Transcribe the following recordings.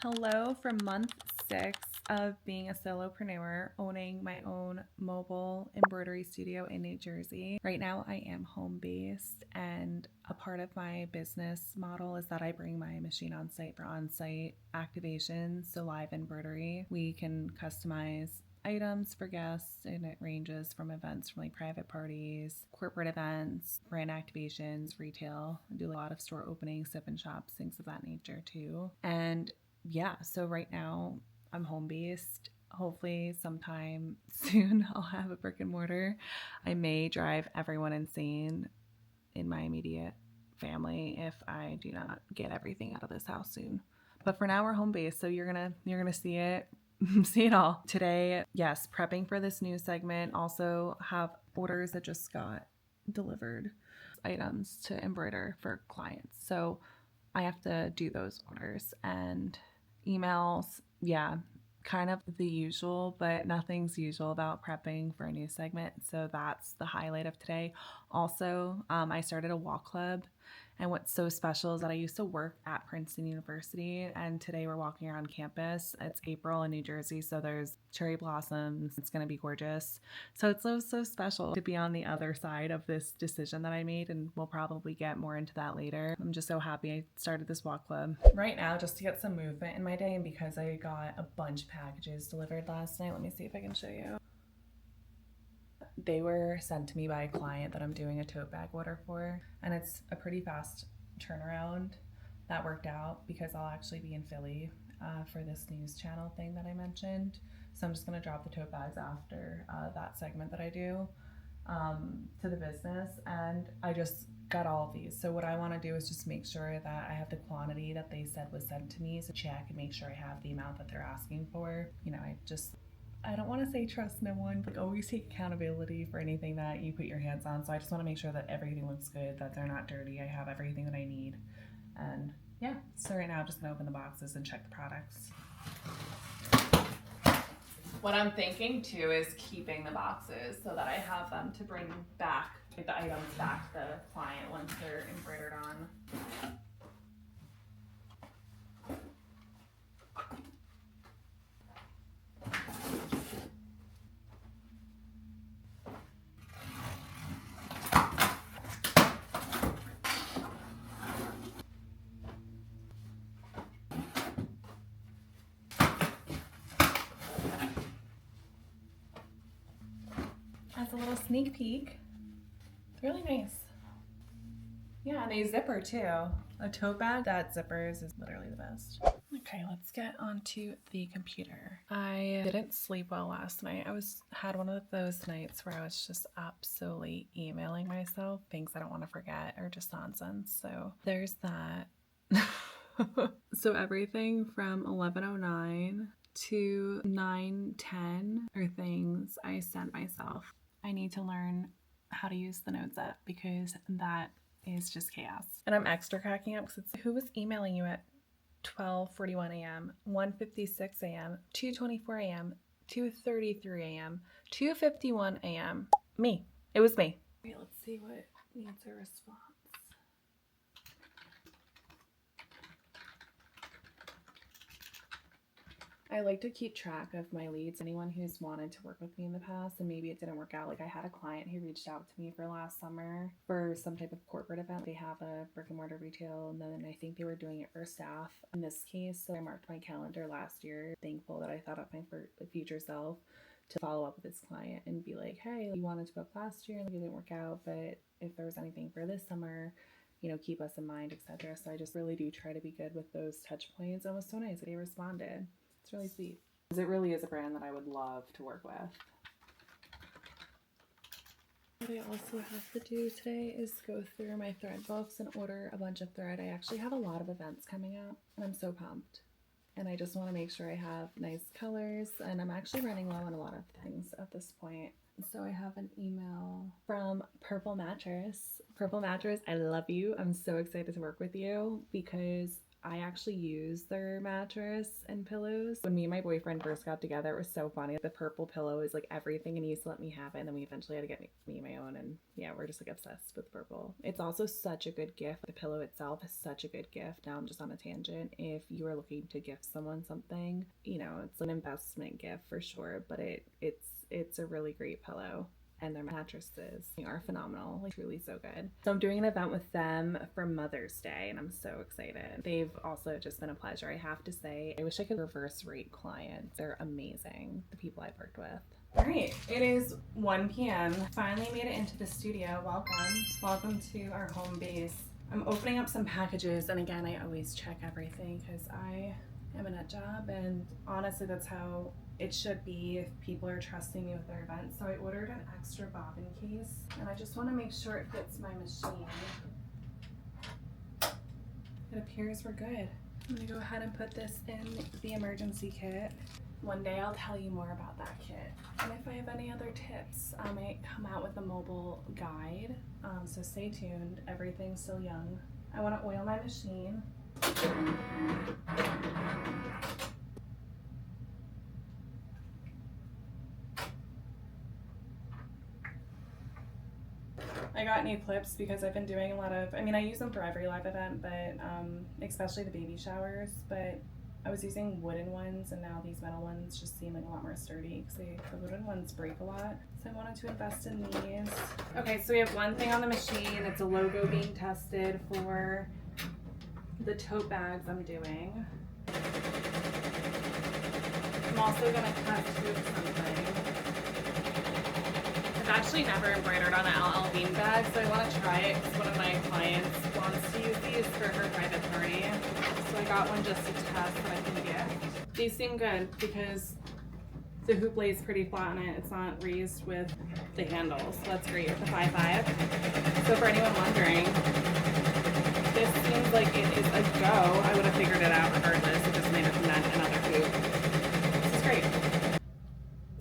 Hello from month 6 of being a solopreneur, owning my own mobile embroidery studio in New Jersey. Right now I am home based, and a part of my business model is that I bring my machine on site for on-site activations, so live embroidery. We can customize items for guests, and it ranges from events from like private parties, corporate events, brand activations, retail. I do a lot of store openings, sip and shops, things of that nature too. And yeah, so right now I'm home based. Hopefully sometime soon I'll have a brick and mortar. I may drive everyone insane in my immediate family if I do not get everything out of this house soon. But for now we're home based, so you're gonna see it see it all today. Yes, prepping for this new segment. Also have orders that just got delivered, items to embroider for clients, so I have to do those orders and emails. Yeah, kind of the usual, but nothing's usual about prepping for a new segment. So that's the highlight of today. Also, I started a walk club. And what's so special is that I used to work at Princeton University, and today we're walking around campus. It's April in New Jersey, so there's cherry blossoms. It's going to be gorgeous. So it's so special to be on the other side of this decision that I made, and we'll probably get more into that later. I'm just so happy I started this walk club right now just to get some movement in my day, and because I got a bunch of packages delivered last night. Let me see if I can show you. They were sent to me by a client that I'm doing a tote bag order for, and it's a pretty fast turnaround. That worked out because I'll actually be in Philly for this news channel thing that I mentioned. So I'm just gonna drop the tote bags after that segment that I do to the business, and I just got all of these. So what I want to do is just make sure that I have the quantity that they said was sent to me, so check and make sure I have the amount that they're asking for. You know, I don't want to say trust no one, but always take accountability for anything that you put your hands on. So I just want to make sure that everything looks good, that they're not dirty. I have everything that I need. And yeah, so right now I'm just gonna open the boxes and check the products. What I'm thinking too is keeping the boxes so that I have them to bring back the items back to the client once they're embroidered on. As a little sneak peek, it's really nice. Yeah, and a zipper too. A tote bag that zippers is literally the best. Okay, let's get onto the computer. I didn't sleep well last night. Had one of those nights where I was just absolutely emailing myself things I don't want to forget or just nonsense. So there's that. So everything from 11:09 to 9:10 are things I sent myself. I need to learn how to use the notes app because that is just chaos. And I'm extra cracking up because it's who was emailing you at 12:41 a.m., 1:56 a.m., 2:24 a.m., 2:33 a.m., 2:51 a.m. Me. It was me. Okay, let's see what needs a response. I like to keep track of my leads. Anyone who's wanted to work with me in the past and maybe it didn't work out. Like I had a client who reached out to me for last summer for some type of corporate event. They have a brick and mortar retail, and then I think they were doing it for staff in this case. So I marked my calendar last year, thankful that I thought of my future self to follow up with this client and be like, hey, you wanted to book last year and it didn't work out, but if there was anything for this summer, you know, keep us in mind, etc. So I just really do try to be good with those touch points. It was so nice that he responded. It's really sweet. Because it really is a brand that I would love to work with. What I also have to do today is go through my thread books and order a bunch of thread. I actually have a lot of events coming up and I'm so pumped. And I just want to make sure I have nice colors, and I'm actually running low on a lot of things at this point. So I have an email from Purple Mattress. Purple Mattress, I love you. I'm so excited to work with you because I actually use their mattress and pillows. When me and my boyfriend first got together, it was so funny. The purple pillow is like everything, and he used to let me have it, and then we eventually had to get me my own, and yeah, we're just like obsessed with purple. It's also such a good gift. The pillow itself is such a good gift. Now I'm just on a tangent. If you are looking to gift someone something, you know, it's an investment gift for sure, but it's a really great pillow. And their mattresses are phenomenal, like truly so good. So I'm doing an event with them for Mother's Day, and I'm so excited. They've also just been a pleasure. I have to say, I wish I could reverse rate clients. They're amazing, the people I've worked with. All right, it is 1 p.m. Finally made it into the studio. Welcome to our home base. I'm opening up some packages, and again, I always check everything because I am a nut job, and honestly, that's how it should be if people are trusting me with their events. So I ordered an extra bobbin case, and I just want to make sure it fits my machine. It appears we're good. I'm gonna go ahead and put this in the emergency kit. One day I'll tell you more about that kit. And if I have any other tips, I might come out with a mobile guide. So stay tuned. Everything's still young. I want to oil my machine. I got new clips because I've been doing a lot of, I mean, I use them for every live event, but especially the baby showers, but I was using wooden ones, and now these metal ones just seem like a lot more sturdy because the wooden ones break a lot. So I wanted to invest in these. Okay, so we have one thing on the machine. It's a logo being tested for the tote bags I'm doing. I'm also gonna test with something. I've actually never embroidered on an LL Bean bag, so I want to try it because one of my clients wants to use these for her private party. So I got one just to test that I can gift. These seem good because the hoop lays pretty flat on it. It's not raised with the handles, so that's great with the 5.5. So for anyone wondering, this seems like it is a go. I would have figured it out regardless. It just might have meant another hoop. This is great.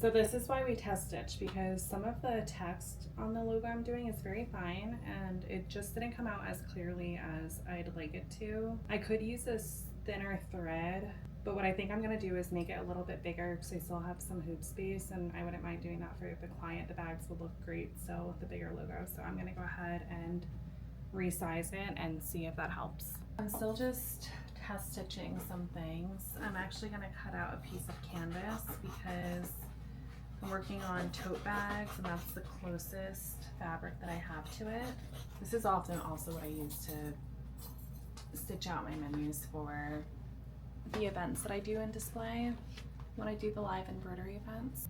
So this is why we test stitch, because some of the text on the logo I'm doing is very fine and it just didn't come out as clearly as I'd like it to. I could use this thinner thread, but what I think I'm gonna do is make it a little bit bigger because I still have some hoop space, and I wouldn't mind doing that for the client. The bags would look great still with the bigger logo. So I'm gonna go ahead and resize it and see if that helps. I'm still just test stitching some things. I'm actually gonna cut out a piece of canvas because I'm working on tote bags, and that's the closest fabric that I have to it. This is often also what I use to stitch out my menus for the events that I do in display when I do the live embroidery events.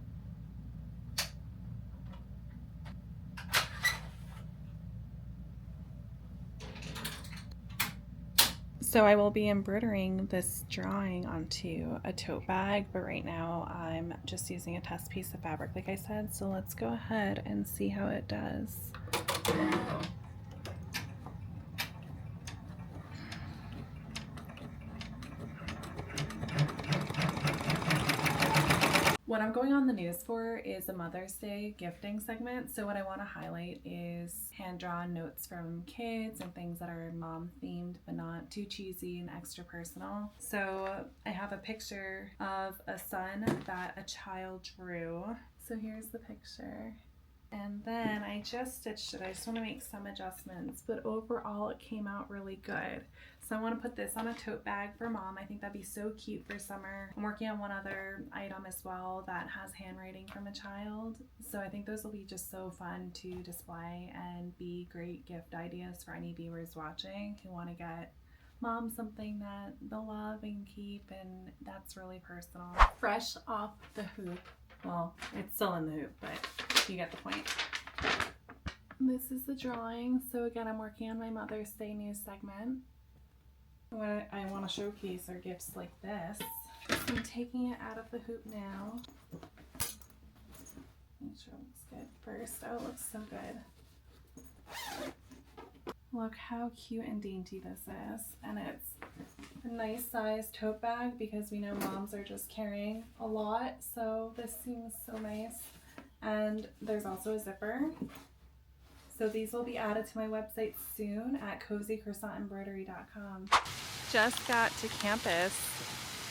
So I will be embroidering this drawing onto a tote bag, but right now I'm just using a test piece of fabric, like I said. So let's go ahead and see how it does. What I'm going on the news for is a Mother's Day gifting segment. So what I want to highlight is hand-drawn notes from kids and things that are mom themed but not too cheesy and extra personal. So I have a picture of a son that a child drew. So here's the picture. And then I just stitched it. I just want to make some adjustments, but overall it came out really good. So I want to put this on a tote bag for mom. I think that'd be so cute for summer. I'm working on one other item as well that has handwriting from a child. So I think those will be just so fun to display and be great gift ideas for any viewers watching who want to get mom something that they'll love and keep, and that's really personal. Fresh off the hoop. Well, it's still in the hoop, but you get the point. This is the drawing. So again, I'm working on my Mother's Day news segment. What I want to showcase are gifts like this. So I'm taking it out of the hoop now. Make sure it looks good first. Oh, it looks so good. Look how cute and dainty this is. And it's a nice size tote bag because we know moms are just carrying a lot. So this seems so nice. And there's also a zipper. So these will be added to my website soon at cozycroissantembroidery.com. Just got to campus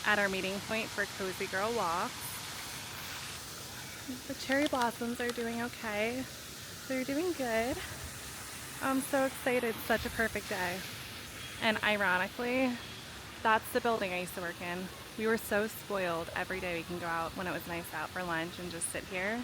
at our meeting point for Cozy Girl Walks. The cherry blossoms are doing okay. They're doing good. I'm so excited. Such a perfect day. And ironically, that's the building I used to work in. We were so spoiled. Every day we can go out when it was nice out for lunch and just sit here.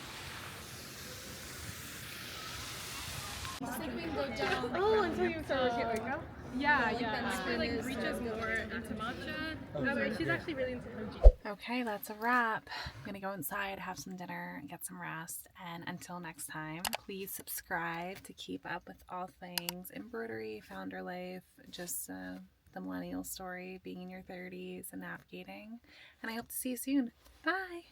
Oh, until you start working at Oika? Yeah, yeah. She like reaches more into matcha. However, she's actually really into koji. Okay, that's a wrap. I'm gonna go inside, have some dinner, and get some rest. And until next time, please subscribe to keep up with all things embroidery, founder life, just the millennial story, being in your 30s and navigating. And I hope to see you soon. Bye!